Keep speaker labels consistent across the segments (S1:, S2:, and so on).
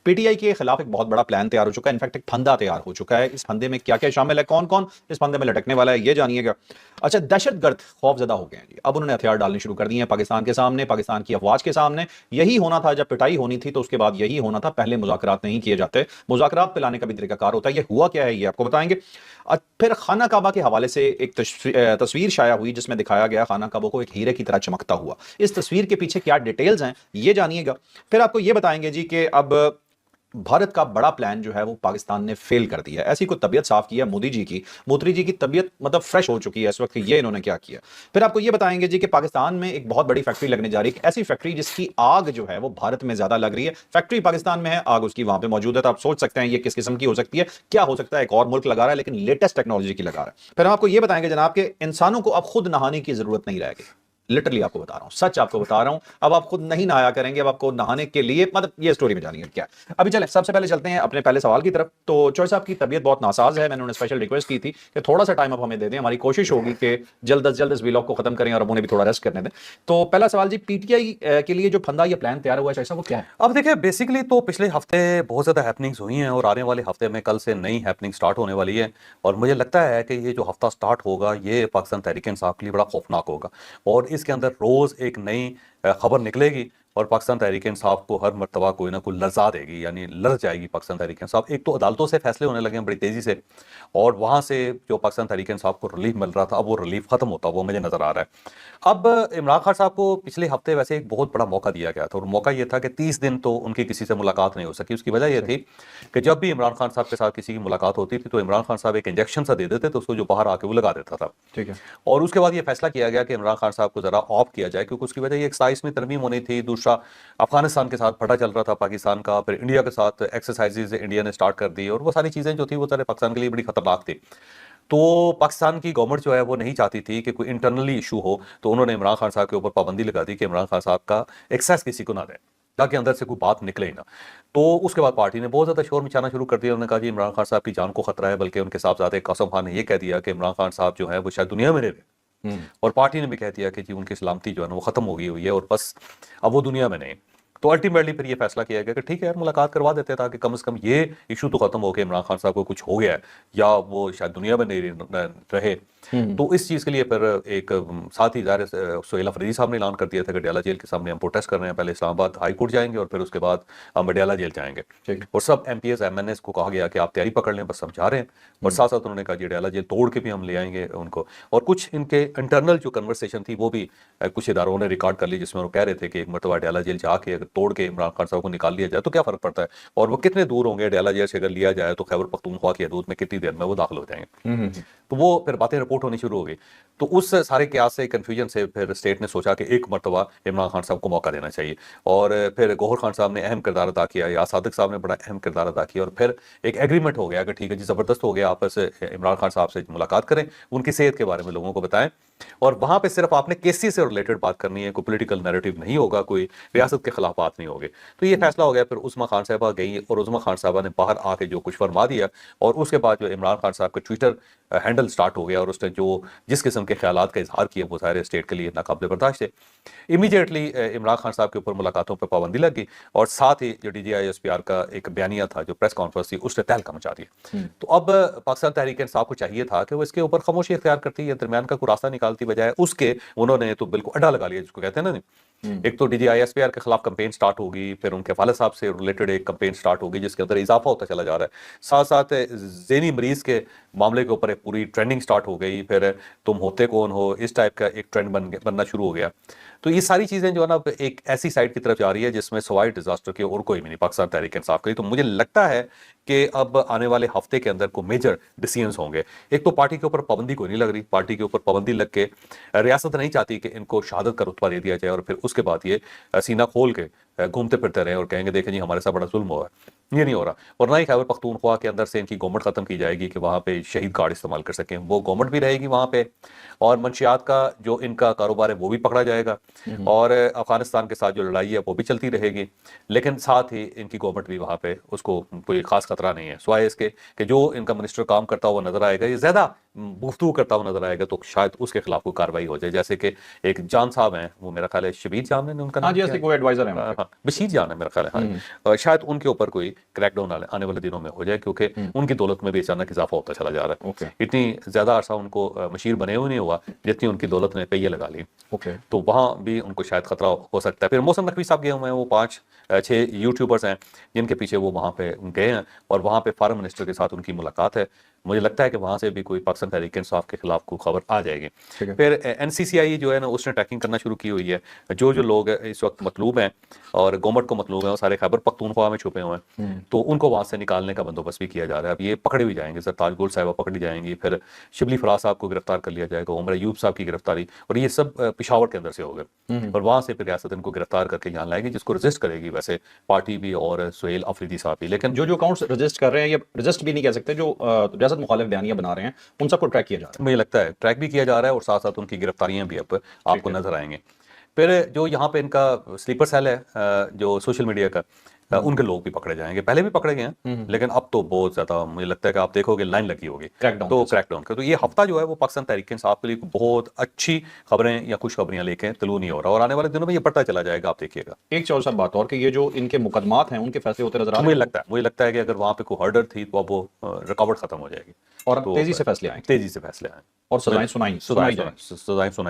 S1: P T I کے خلاف ایک بہت بڑا پلان تیار ہو چکا ہے، انفیکٹ ایک پھندا تیار ہو چکا ہے. اس پھندے میں کیا کیا شامل ہے، کون کون اس پھندے میں لٹکنے والا ہے، یہ جانیے گا. اچھا، دہشت گرد خوف زدہ ہو گئے ہیں جی. اب انہوں نے ہتھیار ڈالنے شروع کر دیے ہیں پاکستان کے سامنے، پاکستان کی افواج کے سامنے. یہی ہونا تھا جب پٹائی ہونی تھی، تو اس کے بعد یہی ہونا تھا. پہلے مذاکرات نہیں کیے جاتے، مذاکرات پہ لانے کا بھی طریقہ کار ہوتا ہے. یہ ہوا کیا ہے یہ آپ کو بتائیں گے. پھر خانہ کعبہ کے حوالے سے ایک تصویر شائع ہوئی جس میں دکھایا گیا خانہ کعبہ کو ایک ہیرے کی طرح چمکتا ہوا. اس تصویر کے پیچھے کیا ڈیٹیلز ہیں یہ جانیے گا. پھر آپ کو یہ بتائیں گے جی کہ اب بھارت کا بڑا پلان جو ہے وہ پاکستان نے فیل کر دیا ہے. ایسی کوئی طبیعت صاف کی ہے مودی جی کی، مودی جی کی طبیعت مطلب فریش ہو چکی ہے اس وقت کہ یہ انہوں نے کیا کیا. پھر آپ کو یہ بتائیں گے جی کہ پاکستان میں ایک بہت بڑی فیکٹری لگنے جا رہی ہے، ایسی فیکٹری جس کی آگ جو ہے وہ بھارت میں زیادہ لگ رہی ہے. فیکٹری پاکستان میں ہے، آگ اس کی وہاں پہ موجود ہے. تو آپ سوچ سکتے ہیں یہ کس قسم کی ہو سکتی ہے، کیا ہو سکتا ہے. ایک اور ملک لگا رہا ہے لیکن لیٹسٹ ٹیکنالوجی کی لگا رہا ہے. پھر ہم آپ کو یہ بتائیں گے جناب کہ انسانوں کو اب خود نہانے کی ضرورت نہیں رہے گی. لٹرلی آپ کو بتا رہا ہوں، سچ آپ کو بتا رہا ہوں. اب آپ خود نہیں نہایا کریں گے، اب آپ کو نہانے کے لیے مطلب یہ سٹوری میں جانیں گے کیا. ابھی چلیں سب سے پہلے چلتے ہیں اپنے پہلے سوال کی طرف. تو چوہے صاحب کی طبیعت بہت ناساز ہے، میں نے انہیں اسپیشل ریکویسٹ کی تھی کہ تھوڑا سا ٹائم اب ہمیں دے دیں. ہماری کوشش ہوگی کہ جلد از جلد اس ویلاگ کو ختم کریں اور اب انہیں بھی تھوڑا ریسٹ کرنے دیں. تو پہلا سوال جی، پی ٹی آئی کے لیے جو پھندا یہ پلان تیار ہوا ہے چوہے صاحب وہ کیا ہے؟
S2: اب دیکھیں بیسیکلی تو پچھلے ہفتے بہت زیادہ ہیپننگز ہوئی ہیں اور آنے والے ہفتے میں کل سے نئی ہیپننگ سٹارٹ ہونے والی ہے. اور مجھے لگتا ہے کہ یہ جو ہفتہ سٹارٹ ہوگا یہ پاکستان تحریک انصاف کے لیے بڑا خوفناک ہوگا، اور اس کے اندر روز ایک نئی خبر نکلے گی اور پاکستان تحریک انصاف کو ہر مرتبہ کوئی نہ کوئی لرزا دے گی، یعنی لرز جائے گی پاکستان تحریک انصاف. ایک تو عدالتوں سے فیصلے ہونے لگے ہیں بڑی تیزی سے، اور وہاں سے جو پاکستان تحریک انصاف کو ریلیف مل رہا تھا اب وہ ریلیف ختم ہوتا وہ مجھے نظر آ رہا ہے. اب عمران خان صاحب کو پچھلے ہفتے ویسے ایک بہت بڑا موقع دیا گیا تھا، اور موقع یہ تھا کہ 30 دن تو ان کی کسی سے ملاقات نہیں ہو سکی. اس کی وجہ یہ تھی کہ جب بھی عمران خان صاحب کے ساتھ کسی کی ملاقات ہوتی تھی تو عمران خان صاحب ایک انجیکشن سا دے دیتے تو اس کو جو باہر آ کے وہ لگا دیتا تھا.
S1: ٹھیک ہے.
S2: اور اس کے بعد یہ فیصلہ کیا گیا کہ عمران خان صاحب کو ذرا آف کیا جائے، کیونکہ اس کی وجہ یہ 27 میں ترمیم ہونی تھی، دوسرا افغانستان کے ساتھ پھٹا چل رہا تھا پاکستان کا، پھر انڈیا کے ساتھ ایکسرسائزز انڈیا نے سٹارٹ کر دی، اور وہ ساری چیزیں جو تھی وہ سارے پاکستان کے لیے بڑی خطرناک تھی. تو پاکستان کی گورنمنٹ جو ہے وہ نہیں چاہتی تھی کہ کوئی انٹرنلی ایشو ہو، تو انہوں نے عمران خان صاحب کے اوپر پابندی لگا دی کہ عمران خان صاحب کا ایکسیس کسی کو نہ دیں تاکہ اندر سے کوئی بات نکلے ہی نہ. تو اس کے بعد پارٹی نے بہت زیادہ شور مچانا شروع کر دیا. انہوں نے کہا جی عمران خان صاحب کی جان کو خطرہ ہے، بلکہ ان کے صاحبزادے قاسم خان نے یہ کہہ دیا کہ عمران خان صاحب جو ہیں وہ شاید دنیا میں نہیں رہے، اور پارٹی نے بھی کہہ دیا کہ جی ان کی سلامتی جو ہے نا وہ ختم ہو گئی ہوئی ہے اور بس اب وہ دنیا میں نہیں. تو الٹیمیٹلی پھر یہ فیصلہ کیا گیا کہ ٹھیک ہے یار ملاقات کروا دیتے تاکہ کم از کم یہ ایشو تو ختم ہو کہ عمران خان صاحب کو کچھ ہو گیا ہے یا وہ شاید دنیا میں نہیں رہے. تو اس چیز کے لیے پھر ایک ساتھ ہی ظاہر سہیل افریدی صاحب نے اعلان کر دیا تھا کہ ڈیالہ جیل کے سامنے ہم پروٹیسٹ کر رہے ہیں. پہلے اسلام آباد ہائی کورٹ جائیں گے اور پھر اس کے بعد ہم ڈیالہ جیل جائیں گے. اور سب M P S M N S کو کہا گیا کہ آپ تیاری پکڑ لیں، بس ہم جا رہے ہیں. اور ساتھ ساتھ انہوں نے کہا جی ڈیالہ جیل توڑ کے بھی ہم لے آئیں گے ان کو. اور کچھ ان کے انٹرنل جو کنورسیشن تھی وہ بھی کچھ اداروں نے ریکارڈ کر لی جس میں وہ کہہ رہے تھے کہ ایک مرتبہ ڈیالہ جیل جا کے اگر توڑ کے عمران خان صاحب کو نکال لیا جائے تو کیا فرق پڑتا ہے، اور وہ کتنے دور ہوں گے ڈیالہ جیل سے اگر لیا جائے تو خیبر پختونخوا کی حدود میں کتنی دیر میں وہ داخل ہو جائیں گے. تو وہ پھر باتیں رپورٹ ہونی شروع ہو گئی. تو اس سارے قیاس سے کنفیوژن سے پھر اسٹیٹ نے سوچا کہ ایک مرتبہ عمران خان صاحب کو موقع دینا چاہیے. اور پھر گوہر خان صاحب نے اہم کردار ادا کیا، یا صادق صاحب نے بڑا اہم کردار ادا کیا، اور پھر ایک ایگریمنٹ ہو گیا کہ ٹھیک ہے جی زبردست ہو گیا، آپس عمران خان صاحب سے ملاقات کریں، ان کی صحت کے بارے میں لوگوں کو بتائیں، اور وہاں پہ صرف آپ نے کیسی سے ریلیٹڈ بات کرنی ہے، کوئی پولیٹیکل نیریٹو نہیں ہوگا، کوئی ریاست کے خلاف بات نہیں ہوگی. تو یہ فیصلہ ہو گیا. پھر عظمیٰ خان صاحبہ گئی اور عظمیٰ خان صاحبہ نے باہر آ کے جو کچھ فرما دیا، اور اس کے بعد جو عمران خان صاحب کا ٹویٹر ہینڈل سٹارٹ ہو گیا اور اس نے جو جس قسم کے خیالات کا اظہار کیا وہ ظاہر اسٹیٹ کے لیے ناقابل برداشت ہے. امیڈیٹلی عمران خان صاحب کے اوپر ملاقاتوں پہ پابندی لگ گئی، اور ساتھ ہی جو D G I S P R کا ایک بیانیہ تھا جو پریس کانفرنس تھی اس نے تہلکہ مچا دیا. تو اب پاکستان تحریک انصاف کو چاہیے تھا کہ وہ اس کے اوپر خاموشی اختیار کرتی ہے، درمیان کا کوئی راستہ نکالتی، بجائے اس کے انہوں نے تو بالکل اڈا لگا لیا جس کو کہتے ہیں نا. ایک تو D G I S P R کے خلاف کمپین سٹارٹ ہوگی، پھر ان کے والد صاحب سے ریلیٹڈ ایک کمپین سٹارٹ ہوگی جس کے اندر اضافہ ہوتا چلا جا رہا ہے. ساتھ ساتھ ذہنی مریض کے معاملے کے اوپر ایک پوری ٹرینڈنگ سٹارٹ ہو گئی، پھر تم ہوتے کون ہو اس ٹائپ کا ایک ٹرینڈ بننا شروع ہو گیا. تو یہ ساری چیزیں جو ہے نا ایک ایسی سائڈ کی طرف جا رہی ہے جس میں سوائے ڈیزاسٹر کے اور کوئی بھی نہیں پاکستان تحریک انصاف کے. تو مجھے لگتا ہے کہ اب آنے والے ہفتے کے اندر کوئی میجر ڈیسیژنز ہوں گے. ایک تو پارٹی کے اوپر پابندی کوئی نہیں لگ رہی، پارٹی کے اوپر پابندی لگ کے ریاست نہیں چاہتی کہ ان کو شہادت کا رتبہ دے دیا جائے، اور پھر اس کے بعد یہ سینہ کھول کے گھومتے پھرتے رہیں اور کہیں گے دیکھیں جی ہمارے ساتھ بڑا ظلم ہوا ہے. یہ نہیں ہو رہا. اور نہ ہی خیبر پختونخوا کے اندر سے ان کی گورنمنٹ ختم کی جائے گی کہ وہاں پہ شہید کارڈ استعمال کر سکیں، وہ گورنمنٹ بھی رہے گی وہاں پہ، اور منشیات کا جو ان کا کاروبار ہے وہ بھی پکڑا جائے گا، اور افغانستان کے ساتھ جو لڑائی ہے وہ بھی چلتی رہے گی. لیکن ساتھ ہی ان کی گورنمنٹ بھی وہاں پہ اس کو کوئی خاص خطرہ نہیں ہے، سوائے اس کے کہ جو ان کا منسٹر کام کرتا ہوا نظر آئے گا، یہ زیادہ گفتگو کرتا ہوا نظر آئے گا تو شاید اس کے خلاف کوئی کارروائی ہو جائے. جیسے کہ ایک جان صاحب ہیں، وہ میرا خیال ہے شبیر جان نے ان کا نام،
S1: کوئی ایڈوائزر ہیں
S2: बशीर जान है मेरा ख्याल है, हाँ, शायद उनके ऊपर कोई क्रैकडाउन आने वाले दिनों में हो जाए, क्योंकि उनकी दौलत में भी अचानक इजाफा होता चला जा रहा है। इतनी ज्यादा अरसा उनको मशीर बने हुए नहीं हुआ जितनी उनकी दौलत ने पहिए लगा ली, तो वहाँ भी उनको शायद खतरा हो सकता है। फिर मोहसिन नकवी साहब गए हुए हैं, वो 5-6 यूट्यूबर्स हैं जिनके पीछे वो वहाँ पे गए हैं, और वहाँ पे फॉरेन मिनिस्टर के साथ उनकी मुलाकात है। मुझे लगता है कि वहाँ से भी कोई पाकिस्तान तहरीक इंसाफ के खिलाफ कोई खबर आ जाएगी। फिर NCCI जो है ना, उसने ट्रैकिंग करना शुरू की हुई है। जो लोग इस वक्त मतलूब हैं और गवर्नमेंट को मतलूब हैं, वो सारे खैबर पख्तूनख्वा में छुपे हुए हैं, तो उनको वहाँ से निकालने का बंदोबस्त भी किया जा रहा है। अब ये पकड़े भी जाएंगे, सरताज गुल साहिबा पकड़ी जाएंगी, फिर शिबली फराज साहब को गिरफ्तार कर लिया जाएगा, उमर अयूब साहब की गिरफ्तारी, और ये सब पिशावर के अंदर से होगा, और वहाँ से फिर रियासत इनको गिरफ्तार करके यहाँ लाएगी, जिसको रजिस्ट करेगी वैसे पार्टी भी और सुहेल अफरीदी साहब भी। लेकिन
S1: जो अकाउंट्स रजिस्ट कर रहे हैं, या रजिस्ट भी नहीं कह सकते, जो रियासत मुखालिफ बयानियां बना रहे हैं, उन सबको ट्रैक किया जा रहा है।
S2: मुझे लगता है ट्रैक भी किया जा रहा है, और साथ साथ उनकी गिरफ्तारियां भी अब आपको नजर आएंगे। फिर जो यहाँ पे इनका स्लीपर सेल है, जो सोशल मीडिया का, उनके लोग भी पकड़े जाएंगे। पहले भी पकड़े गए हैं, लेकिन अब तो बहुत ज्यादा मुझे लगता है कि आप देखोगे लाइन लगी होगी क्रैकडाउन का। तो ये हफ्ता जो है वो पाकिस्तान तहरीक इंसाफ के लिए बहुत अच्छी खबरें या खुशखबरियां लेके तलू नहीं हो रहा, और आने वाले दिनों में ये बढ़ता चला जाएगा, आप देखिएगा।
S1: एक चौर साहब बात और कि ये जो इनके मुकदमात हैं, उनके फैसले होते नजर आ रहे हैं।
S2: मुझे लगता है कि अगर वहाँ पे कोई हर्डर थी तो अब वो रुकावट खत्म हो जाएगी,
S1: और तेजी से फैसले आए और सजाएं सुनाई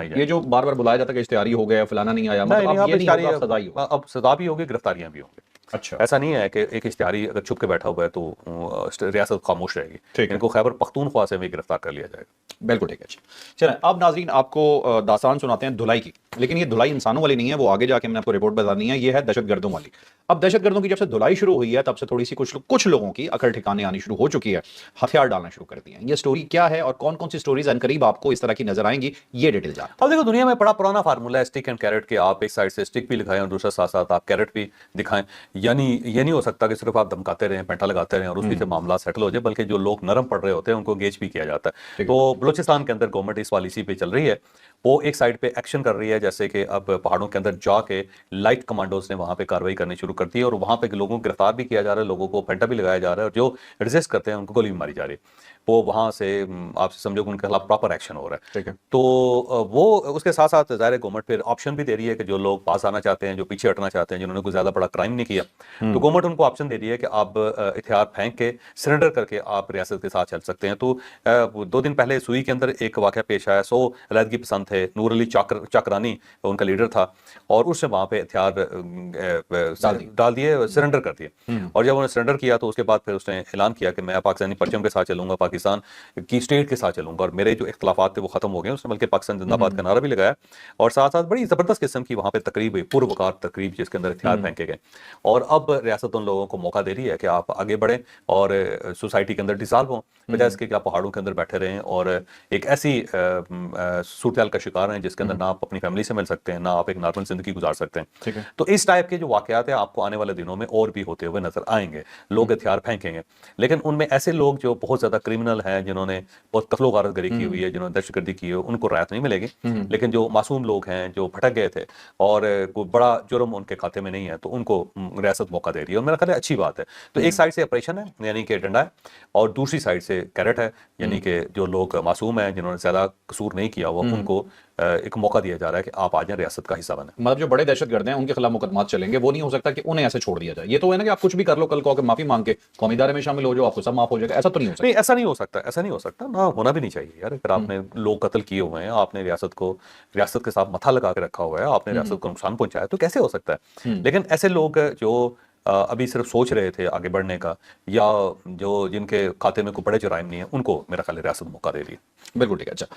S1: जाए। ये जो बार बार बुलाया जाता है कि इश्तिहारी हो गया, फलाना नहीं आया, मतलब अब ये नहीं होगा, सजा ही होगा।
S2: अब सजा भी होगी, गिरफ्तारियां भी होंगी।
S1: अच्छा,
S2: ऐसा नहीं है कि एक इश्तिहारी अगर छुप के बैठा हुआ है तो रियासत खामोश रहेगी। इनको खैबर पख्तूनख्वा से भी गिरफ्तार कर लिया जाएगा।
S1: बिल्कुल ठीक है। चलें, अब नाजरीन आपको दास्तान सुनाते हैं धुलाई की, लेकिन ये धुलाई इंसानों वाली नहीं है, वो आगे जाके मैंने आपको रिपोर्ट बतानी है। ये है दहशतगर्दों वाली। अब दहशतगर्दों की जब से धुलाई शुरू हुई है, तब से थोड़ी सी कुछ लोगों की अकड़ ठिकाने आनी शुरू हो चुकी है, हथियार डालना शुरू कर दिए हैं। ये स्टोरी क्या है और कौन कौन सी स्टोरीज अनकरीब आपको इस तरह की नजर आएंगी, ये डिटेल जान।
S2: अब देखो, दुनिया में बड़ा पुराना फार्मूला है स्टिक एंड कैरेट के। आप एक साइड से स्टिक भी दिखाएं और दूसरे साथ साथ आप कैरेट भी दिखाएं। यानी ये नहीं हो सकता कि सिर्फ आप धमकाते रहें, पेंटा लगाते रहें और उसी से मामला सेटल हो जाए, बल्कि जो लोग नरम पड़ रहे होते हैं उनको एंगेज भी किया जाता है। तो बलूचिस्तान के अंदर गवर्नमेंट इस पॉलिसी पे चल रही है, वो एक साइड पे एक्शन कर रही है, जैसे कि अब पहाड़ों के अंदर जाके लाइट कमांडोज ने वहां पे कार्रवाई करनी शुरू कर दी है, और वहां पे लोगों को गिरफ्तार भी किया जा रहा है, लोगों को पेंटा भी लगाया जा रहा है, और जो रेजिस्ट करते हैं उनको गोली भी मारी जा रही है। वो वहां से आपसे समझो कि उनके खिलाफ प्रॉपर एक्शन हो रहा है।
S1: ठीक है।
S2: तो वो उसके साथ साथ ज़ाहिर गवर्नमेंट फिर ऑप्शन भी दे रही है कि जो लोग पास आना चाहते हैं, जो पीछे हटना चाहते हैं, जिन्होंने कोई ज़्यादा बड़ा क्राइम नहीं किया, तो गवर्नमेंट उनको ऑप्शन दे रही है कि आप हथियार फेंक के सरेंडर करके आप रियासत के साथ चल सकते हैं। तो 2 दिन पहले सुई के अंदर एक वाक़या पेश आया। 100 अलहदगी पसंद थे, नूर अली चाकरानी उनका लीडर था, और उसने वहाँ पे हथियार डाल दिए, सरेंडर कर दिए। और जब उन्होंने सरेंडर किया तो उसके बाद फिर उसने ऐलान किया कि मैं पाकिस्तानी परचम के साथ चलूंगा, पाकिस्तान की स्टेट के साथ चलूंगा, और मेरे जो इख्तलाफात थे वो खत्म हो गए। उसने बल्कि पाकिस्तान जिंदाबाद का नारा भी लगाया, और साथ साथ बड़ी जबरदस्त किस्म की वहाँ पे तकरीब हुई, पूर्वकार तकरीब, जिसके अंदर हथियार फेंके गए। और अब रियासत उन लोगों को मौका दे रही है कि आप आगे बढ़ें और सोसाइटी के अंदर डिसॉल्व हों, बजाय इसके कि आप पहाड़ों के अंदर बैठे रहें और एक ऐसी सूरत का शिकार हैं जिसके अंदर ना आप अपनी फैमिली से मिल सकते हैं, ना आप एक नॉर्मल जिंदगी गुजार सकते हैं। तो इस टाइप के जो वाकयात है आपको आने वाले दिनों में और भी होते हुए नजर आएंगे। लोग हथियार फेंकेंगे, लेकिन उनमें ऐसे लोग जो बहुत ज्यादा क्रिमिनल हैं, जिन्होंने बहुत कत्लो गारत गरी की हुई है, जिन्होंने दहशतगर्दी की है, उनको राहत नहीं मिलेगी। लेकिन जो मासूम लोग हैं, जो भटक गए थे और कोई बड़ा जुर्म उनके खाते में नहीं है, तो उनको रियासत मौका दे रही है, और मेरा ख्याल है अच्छी बात है। तो एक साइड से ऑपरेशन है, यानी कि डंडा है, और दूसरी साइड से कैरेट है, यानी कि जो लोग मासूम हैं, जिन्होंने ज्यादा कसूर नहीं किया हुआ, उनको एक मौका दिया जा रहा है कि आप आ जाएं, रियासत का हिस्सा बने।
S1: मतलब जो बड़े दहशतगर्द हैं उनके खिलाफ मुकदमात चलेंगे, वो नहीं हो सकता कि उन्हें ऐसे छोड़ दिया जाए। ये तो है ना कि आप कुछ भी कर लो, कल को माफी मांग के कौमी इदारे में शामिल हो जाओ, आपको सब माफ हो जाएगा, ऐसा तो नहीं हो सकता।
S2: नहीं, ऐसा नहीं हो सकता, ऐसा नहीं हो सकता, ना होना भी नहीं चाहिए यार। अगर आपने लोग कत्ल किए हुए हैं, आपने रियासत के साथ मथा लगा के रखा हुआ है, आपने रियासत को नुकसान पहुंचाया, तो कैसे हो सकता है? लेकिन ऐसे लोग जो अभी सिर्फ सोच रहे थे आगे बढ़ने का, या जो जिनके खाते में कोई बड़े जुराइम नहीं है, उनको मेरा ख्याल है रियासत मौका दे रही है।
S1: बिल्कुल ठीक है। अच्छा,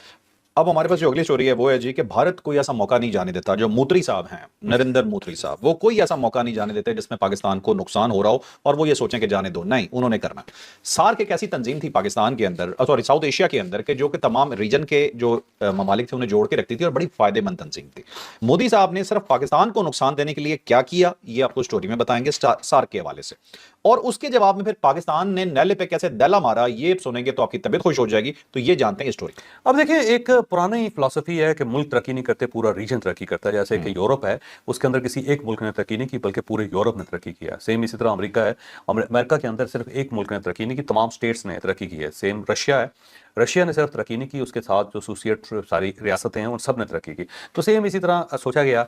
S1: अब हमारे पास जो अगली स्टोरी है वो है जी कि भारत कोई ऐसा मौका नहीं जाने देता। जो मूत्री साहब हैं, नरेंद्र मूत्री साहब, वो कोई ऐसा मौका नहीं जाने देते जिसमें पाकिस्तान को नुकसान हो रहा हो और वो ये सोचें कि जाने दो। नहीं, उन्होंने करना। सार्क एक ऐसी तंजीम थी पाकिस्तान के अंदर, सॉरी साउथ एशिया के अंदर, के जो कि तमाम रीजन के जो ममालिक थे उन्हें जोड़ के रखती थी और बड़ी फायदेमंद तंजीम थी। मोदी साहब ने सिर्फ पाकिस्तान को नुकसान देने के लिए क्या किया, ये आपको स्टोरी में बताएंगे सार्क के हवाले से, और उसके जवाब में फिर पाकिस्तान ने नैले पे कैसे दैला मारा, ये सुनेंगे तो आपकी तबीयत खुश हो जाएगी। तो ये जानते हैं स्टोरी।
S2: अब देखिए, एक पुरानी फिलॉसफी है कि मुल्क तरक्की नहीं करते, पूरा रीजन तरक्की करता है। जैसे कि यूरोप है, उसके अंदर किसी एक मुल्क ने तरक्की नहीं की बल्कि पूरे यूरोप ने तरक्की किया। सेम इसी तरह अमेरिका है, अमेरिका के अंदर सिर्फ एक मुल्क ने तरक्की नहीं की, तमाम स्टेट्स ने तरक्की की है। सेम रशिया है, रशिया ने सिर्फ तरक्की नहीं की, उसके साथ जो एसोसिएट सारी रियासतें हैं उन सब ने तरक्की की। तो सेम इसी तरह सोचा गया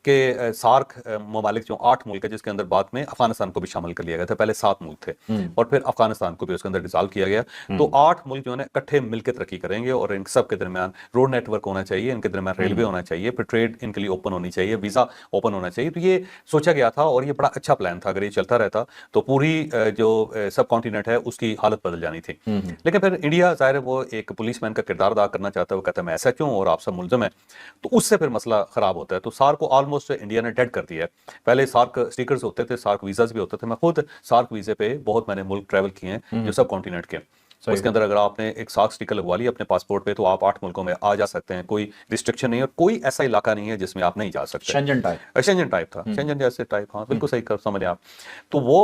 S2: कि सार्क ममालिक जो 8 मुल्क है, जिसके अंदर बाद में अफगानिस्तान को भी शामिल कर लिया गया था, पहले 7 मुल्क थे और फिर अफगानिस्तान को भी उसके अंदर डिसॉल्व किया गया। तो 8 मुल्क जो है इकट्ठे मिलकर तरक्की करेंगे और इन सब के दरमियान रोड नेटवर्क होना चाहिए, इनके दरमियान रेलवे होना चाहिए, फिर ट्रेड इनके लिए ओपन होनी चाहिए, वीज़ा ओपन होना चाहिए। तो ये सोचा गया था और ये बड़ा अच्छा प्लान था। अगर ये चलता रहता तो पूरी जो सब कॉन्टिनेंट है उसकी हालत बदल जानी थी। लेकिन फिर इंडिया ज़ाहिर है वो एक पुलिसमैन का किरदार अदा करना चाहता है, वो कहता है मैं ऐसा क्यों और आप सब मुलज़म हैं, तो उससे फिर मसला ख़राब होता है। तो सार्क को ऑलमोस्ट इंडिया ने डेड कर दिया है। पहले सार्क स्टिकर्स होते थे, सार्क वीज़ाज भी होते थे। मैं खुद सार्क वीज़े पे बहुत मैंने मुल्क ट्रैवल किए हैं जो सब कॉन्टिनेंट के। उसके अंदर अगर आपने एक सार्क स्टिकर लगवा लिया अपने पासपोर्ट पे तो आप 8 मुल्कों में आ जा सकते हैं, कोई रिस्ट्रिक्शन नहीं है और कोई ऐसा इलाका नहीं है जिसमें आप नहीं जा सकते। शेंजन टाइप था, शेंजन जैसे टाइप, हाँ बिल्कुल सही कर समझे आप। तो वो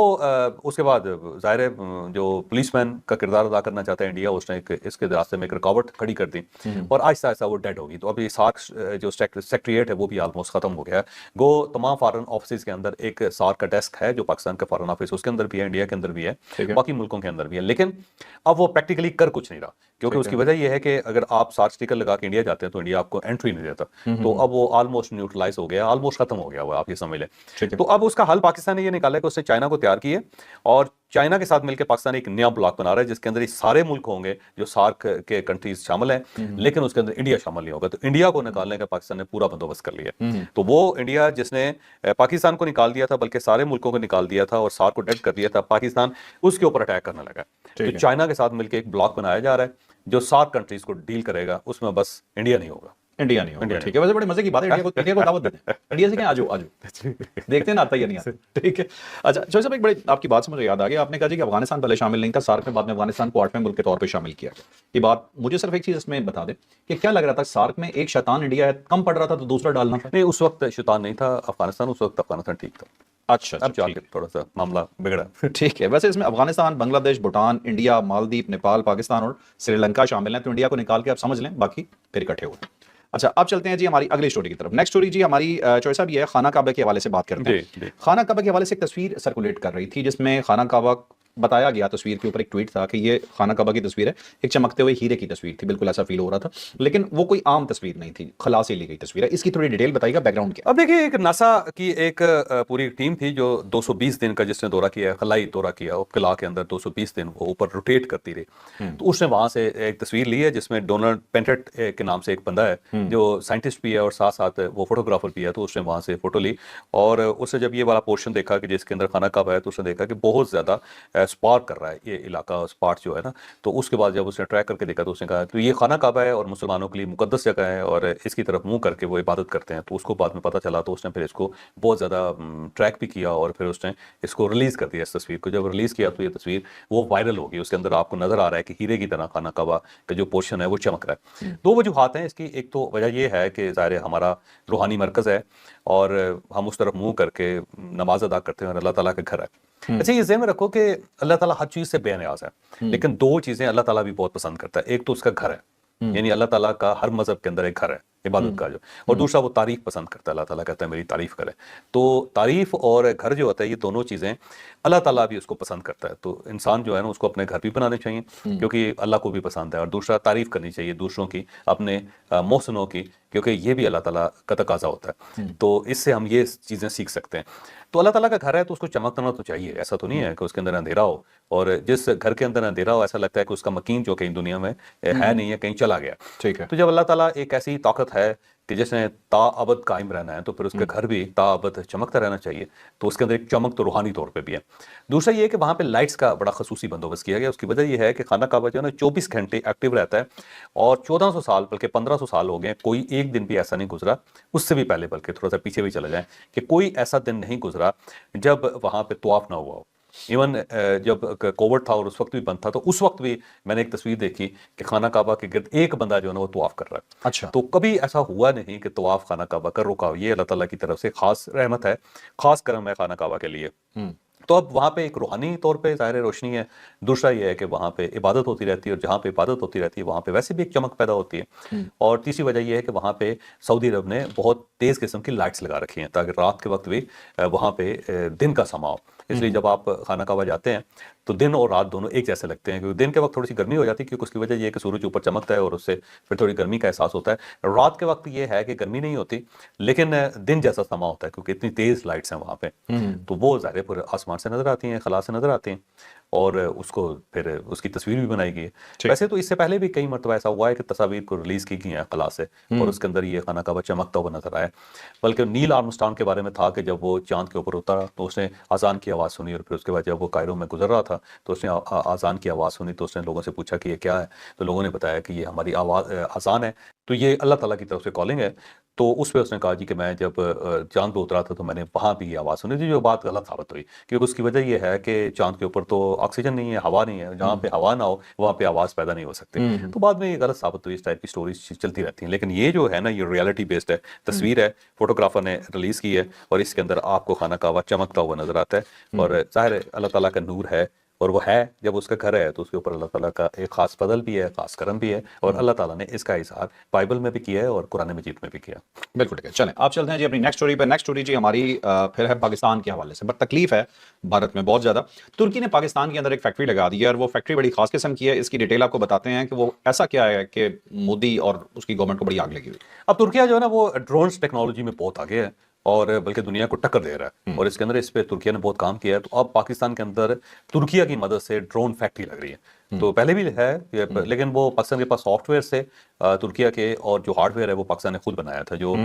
S2: उसके बाद जाहिर है जो पुलिसमैन का किरदार अदा करना चाहता है इंडिया, उसने इसके रास्ते में एक रुकावट खड़ी कर दी और आहिस्ता आहिस्ता वो डेड होगी। तो अभी सार्क जो सेक्रेटरीट है वो भी ऑलमोस्ट खत्म हो गया है। गो तमाम फॉरेन ऑफिस के अंदर एक सार्क का डेस्क है जो पाकिस्तान का फॉरेन ऑफिस उसके अंदर भी है, इंडिया के अंदर भी है, बाकी मुल्कों के अंदर भी है, लेकिन अब वो प्रैक्टिकली कर कुछ नहीं रहा क्योंकि उसकी वजह यह है कि अगर आप सार्क स्टिकर लगा के इंडिया जाते हैं तो इंडिया आपको एंट्री नहीं देता। तो अब वो ऑलमोस्ट न्यूट्रलाइज हो गया, ऑलमोस्ट खत्म हो गया वो, आप ये समझ लें। तो अब उसका हल पाकिस्तान ने ये निकाला कि उसने चाइना को तैयार किया और चाइना के साथ मिलकर पाकिस्तान एक नया ब्लॉक बना रहा है जिसके अंदर ये सारे मुल्क होंगे जो सार्क के कंट्रीज शामिल हैं, लेकिन उसके अंदर इंडिया शामिल नहीं होगा। तो इंडिया को निकालने का पाकिस्तान ने पूरा बंदोबस्त कर लिया। तो वो इंडिया जिसने पाकिस्तान को निकाल दिया था बल्कि सारे मुल्कों को निकाल दिया था और सार्क को डेड कर दिया था, पाकिस्तान उसके ऊपर अटैक करने लगा। तो चाइना के साथ मिलकर एक ब्लॉक बनाया जा रहा है जो सार्क कंट्रीज को डील करेगा, उसमें बस इंडिया नहीं होगा।
S1: इंडिया नहीं होगा, ठीक है। वैसे बड़े मजे की बात है, इंडिया को दावत देते हैं, इंडिया से क्या आजो आजो देखते हैं ना आता या नहीं आता, ठीक है। अच्छा चौधरी साहब, एक बड़ी आपकी बात से मुझे याद आ गया, आपने कहा जी कि अफगानिस्तान पहले शामिल नहीं था सार्क में, बाद में अफगानिस्तान को 8वें मुल्क के तौर पे शामिल किया गया। ये बात मुझे सिर्फ एक चीज इसमें बता दें कि क्या लग रहा था सार्क में एक शैतान इंडिया है कम पड़ रहा था तो दूसरा डालना था?
S2: नहीं, उस वक्त शैतान नहीं था अफगानिस्तान, उस वक्त अफगानिस्तान ठीक था।
S1: अच्छा,
S2: अब जाके थोड़ा सा मामला बिगड़ा।
S1: ठीक है। वैसे इसमें अफगानिस्तान, बांग्लादेश, भूटान, इंडिया, मालदीव, नेपाल, पाकिस्तान और श्रीलंका शामिल हैं, तो इंडिया को निकाल के आप समझ लें, बाकी फिर इकट्ठे हो। अच्छा, अब चलते हैं जी हमारी अगली स्टोरी की तरफ। नेक्स्ट स्टोरी जी हमारी चॉइस भी है, खाना काबा के हवाले से बात करते हैं। खाना काबा के हवाले से एक तस्वीर सर्कुलेट कर रही थी जिसमें खाना काबा बताया गया, तस्वीर के ऊपर एक ट्वीट था कि ये खाना काबा की तस्वीर है, एक चमकते हुए हीरे की तस्वीर थी, बिल्कुल ऐसा फील हो रहा था, लेकिन वो कोई आम तस्वीर नहीं थी, खला से ली गई तस्वीर है। इसकी थोड़ी डिटेल बताइएगा, बैकग्राउंड क्या?
S2: अब देखिए, एक नासा की एक पूरी टीम थी जो 220 दिन का जिसने दौरा किया, खलाई दौरा किया, खला के अंदर 220 दिन वो ऊपर रोटेट करती रही। तो उसने वहां से एक तस्वीर ली है जिसमें डोनाल्ड पेंटेट के नाम से एक बंदा है जो साइंटिस्ट भी है और साथ साथ वो फोटोग्राफर भी है। तो उसने वहां से फोटो ली और उसने जब ये वाला पोर्शन देखा कि जिसके अंदर खाना काबा है, तो उसने देखा कि बहुत ज्यादा स्पार्क कर रहा है ये इलाका, स्पॉट जो है ना। तो उसके बाद जब उसने ट्रैक करके देखा तो उसने कहा तो ये खाना काबा है और मुसलमानों के लिए मुकद्दस जगह है और इसकी तरफ मुंह करके वो इबादत करते हैं। तो उसको बाद में पता चला, तो उसने फिर इसको बहुत ज़्यादा ट्रैक भी किया और फिर उसने इसको रिलीज़ कर दिया। इस तस्वीर को जब रिलीज़ किया तो ये तस्वीर वो वायरल होगी। उसके अंदर आपको नज़र आ रहा है कि हीरे की तरह खाना काबा का जो पोर्शन है वो चमक रहा है। दो वजूहात हैं इसकी। एक तो वजह ये है कि ज़ाहिर हमारा रूहानी मरकज़ है और हम उस तरफ मुंह करके नमाज अदा करते हैं और अल्लाह ताला का घर है। अच्छा, ये ज़हन में रखो कि अल्लाह ताला हर चीज़ से बेनियाज़ है, लेकिन दो चीज़ें अल्लाह ताला भी बहुत पसंद करता है। एक तो उसका घर है, यानी अल्लाह ताला का हर मज़हब के अंदर एक घर है इबादत का जो, और दूसरा वो तारीफ पसंद करता है। अल्लाह ताला कहता है मेरी तारीफ करे। तो तारीफ और घर जो होता है, ये दोनों चीज़ें अल्लाह ताला भी उसको पसंद करता है। तो इंसान जो है ना उसको अपने घर भी बनाने चाहिए क्योंकि अल्लाह को भी पसंद है, और दूसरा तारीफ करनी चाहिए दूसरों की, अपने मोहसिनों की, क्योंकि ये भी अल्लाह ताला का तकाजा होता है। तो इससे हम ये चीज़ें सीख सकते हैं। तो अल्लाह ताला का घर है तो उसको चमकना तो चाहिए। ऐसा तो नहीं है कि उसके अंदर अंधेरा हो, और जिस घर के अंदर अंधेरा हो ऐसा लगता है कि उसका मकीन जो कहीं दुनिया में है नहीं है, कहीं चला गया।
S1: ठीक है।
S2: तो जब अल्लाह ताला एक ऐसी ताकत है कि जिसने ताअबद कायम रहना है, तो फिर उसका घर भी ताअबद चमकता रहना चाहिए। तो उसके अंदर एक चमक तो रूहानी तौर पे भी है। दूसरा ये है कि वहाँ पे लाइट्स का बड़ा खसूसी बंदोबस्त किया गया। उसकी वजह ये है कि खाना काबा जो है ना 24 घंटे एक्टिव रहता है, और 1400 साल बल्कि 1500 साल हो गए, कोई एक दिन भी ऐसा नहीं गुजरा, उससे भी पहले बल्कि थोड़ा सा पीछे भी चले जाएं, कि कोई ऐसा दिन नहीं गुजरा जब वहाँ पे तवाफ ना हुआ हो। इवन जब कोविड था और उस वक्त भी बंद था, तो उस वक्त भी मैंने एक तस्वीर देखी कि खाना काबा के गिर्द एक बंदा जो है ना वो तवाफ कर रहा है।
S1: अच्छा।
S2: तो कभी ऐसा हुआ नहीं कि तवाफ खाना काबा कर रुका हो। ये अल्लाह ताला की तरफ से खास रहमत है, खास करम है खाना काबा के लिए। تو اب وہاں پہ ایک روحانی طور پہ ظاہر روشنی ہے، دوسرا یہ ہے کہ وہاں پہ عبادت ہوتی رہتی ہے، اور جہاں پہ عبادت ہوتی رہتی ہے وہاں پہ ویسے بھی ایک چمک پیدا ہوتی ہے، اور تیسری وجہ یہ ہے کہ وہاں پہ سعودی عرب نے بہت تیز قسم کی لائٹس لگا رکھی ہیں تاکہ رات کے وقت بھی وہاں پہ دن کا سما ہو. اس لیے جب آپ خانہ کعبہ جاتے ہیں تو دن اور رات دونوں ایک جیسے لگتے ہیں، کیونکہ دن کے وقت تھوڑی سی گرمی ہو جاتی ہے کیونکہ اس کی وجہ یہ ہے کہ سورج اوپر چمکتا ہے اور اس سے پھر تھوڑی گرمی کا احساس ہوتا ہے. رات کے وقت یہ ہے کہ گرمی نہیں ہوتی لیکن دن جیسا سما ہوتا ہے کیونکہ اتنی تیز لائٹس ہیں وہاں پہ، تو وہ ظاہر پورے آسمان سے نظر آتی ہیں، خلا سے نظر آتی ہیں، اور اس کو پھر اس کی تصویر بھی بنائی گئی ہے. ویسے تو اس سے پہلے بھی کئی مرتبہ ایسا ہوا ہے کہ تصاویر کو ریلیز کی گئی ہیں خلا سے اور اس کے اندر یہ خانہ کعبہ چمکتا ہوا نظر آیا. بلکہ نیل آرمسٹرانگ کے بارے میں تھا کہ جب وہ چاند کے اوپر اترا تو اس نے اذان کی آواز سنی، اور پھر اس کے بعد جب وہ کائرو میں گزر رہا تھا تو اس نے اذان کی آواز سنی، تو اس نے لوگوں سے پوچھا کہ یہ کیا ہے، تو لوگوں نے بتایا کہ یہ ہماری آواز اذان ہے، تو یہ اللہ تعالیٰ کی طرف سے کالنگ ہے. تو اس پہ اس نے کہا جی کہ میں جب چاند پہ اترا تھا تو میں نے وہاں بھی یہ آواز سنی تھی، جو بات غلط ثابت ہوئی کیونکہ اس کی وجہ یہ ہے کہ چاند کے اوپر تو آکسیجن نہیں ہے، ہوا نہیں ہے، جہاں پہ ہوا نہ ہو وہاں پہ آواز پیدا نہیں ہو سکتی. تو بعد میں یہ غلط ثابت ہوئی، اس ٹائپ کی سٹوریز چلتی رہتی ہیں. لیکن یہ جو ہے نا، یہ ریالٹی بیسڈ ہے، تصویر ہے، فوٹوگرافر نے ریلیز کی ہے، اور اس کے اندر آپ کو خانہ کعبہ چمکتا ہوا نظر آتا ہے. اور ظاہر ہے اللہ تعالیٰ کا نور ہے، اور وہ ہے جب اس کا گھر ہے تو اس کے اوپر اللہ تعالیٰ کا ایک خاص فضل بھی ہے، خاص کرم بھی ہے، اور اللہ تعالیٰ نے اس کا اظہار بائبل میں بھی کیا ہے اور قرآن مجید میں بھی کیا.
S1: بالکل ٹھیک ہے. چلیں آپ چلتے ہیں جی اپنی نیکسٹ سٹوری پہ. نیکسٹ سٹوری جی ہماری پھر ہے پاکستان کے حوالے سے، بٹ تکلیف ہے بھارت میں بہت زیادہ. ترکی نے پاکستان کے اندر ایک فیکٹری لگا دی ہے، اور وہ فیکٹری بڑی خاص قسم کی ہے. اس کی ڈیٹیل آپ کو بتاتے ہیں کہ وہ ایسا کیا ہے کہ مودی اور اس کی گورنمنٹ کو بڑی آگ لگی ہوئی.
S2: اب ترکیہ جو ہے نا وہ ڈرونز ٹیکنالوجی میں بہت آگے ہے، اور بلکہ دنیا کو ٹکر دے رہا ہے، اور اس کے اندر اس پہ ترکیہ نے بہت کام کیا ہے. تو اب پاکستان کے اندر ترکیہ کی مدد سے ڈرون فیکٹری لگ رہی ہے. تو پہلے بھی ہے لیکن وہ پاکستان کے پاس سافٹ ویئر سے ترکیہ کے، اور جو ہارڈ ویئر ہے وہ پاکستان نے خود بنایا تھا، جو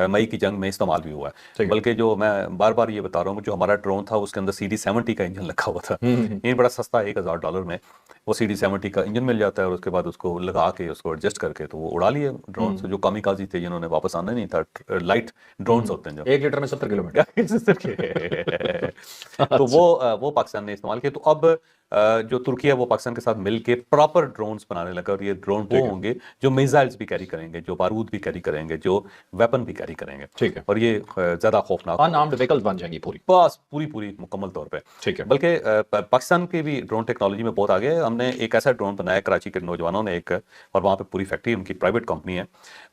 S2: مئی کی جنگ میں استعمال بھی ہوا ہے. بلکہ جو میں بار بار یہ بتا رہا ہوں، جو ہمارا ڈرون تھا اس کے اندر CD-70 کا انجن لگا ہوا تھا. یہ بڑا سستا $1000 میں وہ CD-70 کا انجن مل جاتا ہے، اور اس کے بعد اس کو لگا کے اس کو ایڈجسٹ کر کے تو وہ اڑا لیے ڈرون سے. جو کامیکازی تھے جنہوں نے واپس آنا نہیں تھا، لائٹ ڈرونز ہوتے ہیں جو
S1: 1 لیٹر میں 70 کلومیٹر
S2: تو وہ پاکستان نے استعمال کیا. تو اب جو ترکیہ وہ پاکستان کے ساتھ مل کے پراپر ڈرونز بنانے لگا، اور یہ ڈرون وہ ہوں گے جو میزائلز بھی کیری کریں گے، جو بارود بھی کیری کریں گے، جو ویپن بھی کیری کریں گے.
S1: ٹھیک ہے.
S2: اور یہ زیادہ خوفناک
S1: ان آرمڈ وہیکلز بن جائیں گی
S2: پوری مکمل طور پہ.
S1: ٹھیک ہے.
S2: بلکہ پاکستان کی بھی ڈرون ٹیکنالوجی میں بہت آگے ہے. ہم نے ایک ایسا ڈرون بنایا کراچی کے نوجوانوں نے ایک، اور وہاں پہ پوری فیکٹری ان کی پرائیویٹ کمپنی ہے.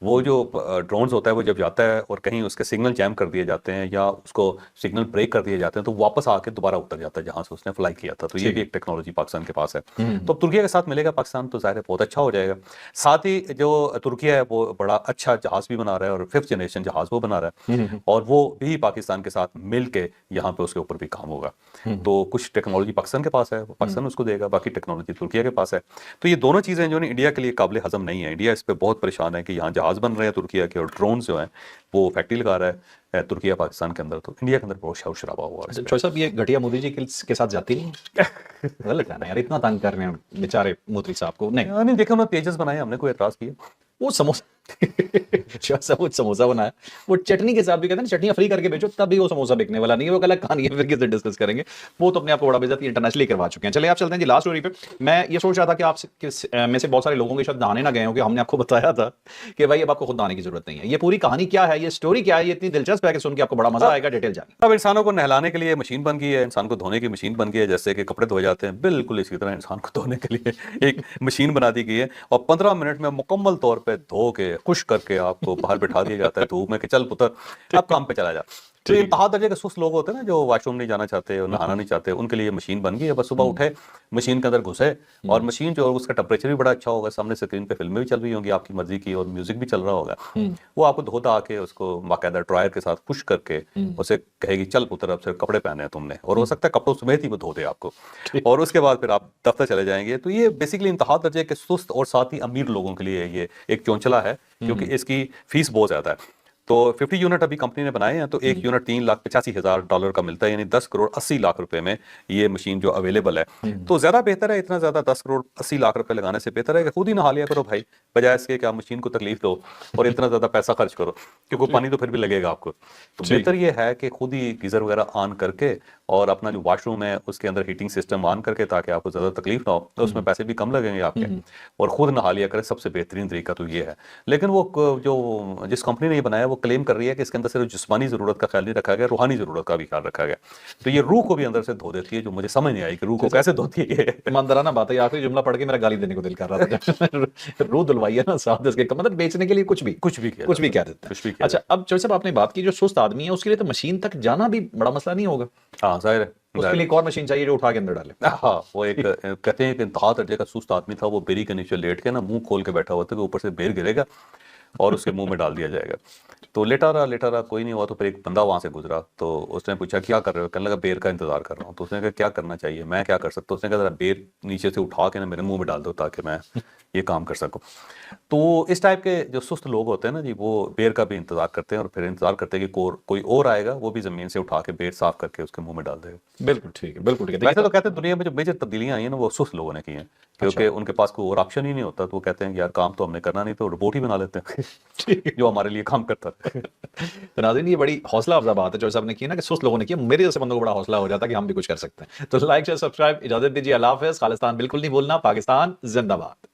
S2: وہ جو ڈرونز ہوتا ہے وہ جب جاتا ہے اور کہیں اس کے سگنل جیم کر دیے جاتے ہیں یا اس کو سگنل بریک کر دیے جاتے ہیں تو واپس آ کے دوبارہ اتر جاتا ہے جہاں سے اس نے فلائی کیا تھا. تو یہ بھی ایک ٹیکنالوجی پاکستان کے پاس ہے. تو ترکیہ کے ساتھ ملے گا پاکستان تو ظاہر ہے بہت اچھا ہو جائے گا. ساتھ ہی جو ترکیہ ہے وہ بڑا اچھا جہاز بھی بنا رہا ہے، اور 5th جنریشن جہاز وہ بنا رہا ہے، اور وہ بھی پاکستان کے ساتھ مل کے یہاں پہ اس کے اوپر بھی کام ہوگا. تو کچھ ٹیکنالوجی پاکستان کے پاس ہے، پاکستان اس کو دے گا، باقی ٹیکنالوجی ترکیہ کے پاس ہے. تو یہ دونوں چیزیں جو ہے انڈیا کے لیے قابل ہضم نہیں ہے. انڈیا اس پہ بہت پریشان ہے کہ یہاں جہاز بن رہے ہیں ترکیہ کے، اور ڈرونز جو ہیں وہ فیکٹری لگا رہا ہے ترکیہ پاکستان کے اندر. تو انڈیا کے اندر بہت شور شرابہ ہوا ہے.
S1: چوہے صاحب یہ گھٹیا مودی جی کے ساتھ جاتی نہیں غلط ہے نا یار، اتنا تنگ کر رہے ہیں بیچارے مودی صاحب کو. نہیں
S2: دیکھا ہم نے پیجز بنائے، ہم نے کوئی اعتراض کیا.
S1: وہ سموسہ بنایا، وہ چٹنی کے ساتھ بھی کہتے ہیں چٹنی فری کر کے بیچو تب بھی وہ سموسہ بکنے والا نہیں ہے. وہ الگ کہانی ہے، پھر کسی ڈسکس کریں گے. وہ تو اپنے آپ کو بڑا بےعزتی انٹرنیشنلی کروا چکے ہیں. چلے آپ چلتے ہیں جی لاسٹ اسٹوری پہ. میں یہ سوچ رہا تھا کہ آپ میں سے بہت سارے لوگوں کے شاید نہانے نہ گئے ہوں کہ ہم نے آپ کو بتایا تھا کہ بھائی اب آپ کو خود نہانے کی ضرورت نہیں ہے. یہ پوری کہانی کیا ہے، یہ اسٹوری کیا ہے، یہ اتنی دلچسپ ہے کہ سن کے آپ کو بڑا مزہ آئے گا. ڈیٹیل جانیں.
S2: اب انسانوں کو نہلانے کے لیے مشین بن گئی ہے، انسان کو دھونے کی مشین بن گئی ہے. جیسے کہ کپڑے دھوئے جاتے ہیں بالکل اسی طرح انسان کو دھونے کے لیے ایک مشین بنا دی گئی ہے، اور 15 منٹ میں مکمل طور پہ دھو کے خشک کر کے آپ کو باہر بٹھا دیا جاتا ہے دھوپ میں کہ چل پتر اب کام پہ چلا جا. تو یہ انتہا درجے کے سست لوگ ہوتے ہیں نا جو واش روم نہیں جانا چاہتے اور نہانا نہیں چاہتے، ان کے لیے مشین بن گئی ہے. بس صبح اٹھے مشین کے اندر گھسے، اور مشین جو اس کا ٹمپریچر بھی بڑا اچھا ہوگا، سامنے اسکرین پہ فلمیں بھی چل رہی ہوں گی آپ کی مرضی کی، اور میوزک بھی چل رہا ہوگا. وہ آپ کو دھوتا کے اس کو باقاعدہ ڈرائر کے ساتھ خشک کر کے اسے کہے گی چل پتر اب سے کپڑے پہنے ہیں تم نے، اور ہو سکتا ہے کپڑوں سمیت ہی وہ دھو دے آپ کو، اور اس کے بعد پھر آپ دفتر چلے جائیں گے. تو یہ بیسیکلی انتہا درجے کے سست اور ساتھ ہی امیر لوگوں کے لیے یہ ایک چونچلا ہے، کیونکہ اس کی فیس بہت زیادہ ہے. تو 50 یونٹ ابھی کمپنی نے بنائے ہیں، تو ایک یونٹ $3,85,000 کا ملتا ہے، یعنی 10 کروڑ 80 لاکھ روپے میں یہ مشین جو اویلیبل ہے. تو زیادہ بہتر ہے، اتنا زیادہ 10 کروڑ 80 لاکھ روپے لگانے سے بہتر ہے کہ خود ہی نہا لیا کرو بھائی، بجائے اس کے کہ آپ مشین کو تکلیف دو اور اتنا زیادہ پیسہ خرچ کرو، کیونکہ پانی تو پھر بھی لگے گا آپ کو. تو بہتر یہ ہے کہ خود ہی گیزر وغیرہ آن کر کے اور اپنا جو واش روم ہے اس کے اندر ہیٹنگ سسٹم آن کر کے، تاکہ آپ کو زیادہ تکلیف نہ ہو، تو اس میں پیسے بھی کم لگیں گے آپ کے، اور خود نہا لیا کرے. سب سے بہترین طریقہ تو یہ ہے. لیکن وہ جو جس کمپنی نے یہ بنایا وہ क्लेम कर रही है कि इसके अंदर सिर्फ जिस्मानी ज़रूरत का ख्याल नहीं रखा गया, रूहानी ज़रूरत का भी ख्याल रखा गया। तो ये रूह को भी अंदर से धो देती है, जो मुझे समझ नहीं आई कि रूह को कैसे धोती है।
S1: ईमानदाराना बात है, आखिरी जुमला पढ़ के मेरा गाली देने को दिल कर रहा था। रूह धुलवाई है ना साथ इसके, मतलब बेचने के लिए कुछ भी
S2: कुछ भी
S1: कह देते हैं।
S2: कुछ भी किया
S1: अच्छा, अब चौधरी साहब आपने बात की जो सुस्त आदमी है उसके लिए तो मशीन तक जाना भी बड़ा मसला नहीं होगा,
S2: हाँ जाहिर है,
S1: उसके लिए एक और मशीन चाहिए जो उठा के अंदर डाले।
S2: हाँ वो एक कहते हैं कि इंतहा दर्जे का सुस्त आदमी था, वो बेरी के नीचे लेट के ना मुंह खोल के बैठा हुआ था कि ऊपर से बेर गिरेगा और उसके मुंह में डाल दिया जाएगा। तो लेटा रहा कोई नहीं हुआ, तो फिर एक बंदा वहां से गुजरा, तो उसने पूछा क्या कर रहे हो, कहने लगा बेर का इंतजार कर रहा हूँ। तो उसने कहा क्या करना चाहिए, मैं क्या कर सकता हूँ, उसने कहा जरा बेर नीचे से उठा के ना मेरे मुंह में डाल दो ताकि मैं ये काम कर सकूँ। तो इस टाइप के जो सुस्त लोग होते हैं ना जी, वो बेर का भी इंतजार करते हैं और फिर इंतजार करते हैं कि कोई और आएगा, वो भी जमीन से उठा के बेर साफ करके उसके मुंह में डाल देगा।
S1: बिल्कुल ठीक है, बिल्कुल ठीक है।
S2: वैसे तो कहते हैं दुनिया में जो मेजर तब्दीलियां आई हैं ना वो सुस्त लोगों ने की हैं, क्योंकि उनके पास कोई और ऑप्शन ही नहीं होता, तो वो कहते हैं कि यार काम तो हमने करना नहीं, तो रोबोट ही बना लेते हैं जो हमारे लिए काम करता है।
S1: तो नाज़रीन, ये बड़ी हौसला अफजा बात है जो साहब ने की ना, कि सुस्त लोगों ने की, मेरे जैसे बंदों को बड़ा हौसला हो जाता है कि हम भी कुछ कर सकते हैं। तो लाइक शेयर सब्सक्राइब, इजाजत दीजिए, अल्लाह हाफ़िज़। खालिस्तान बिल्कुल नहीं भूलना, पाकिस्तान जिंदाबाद।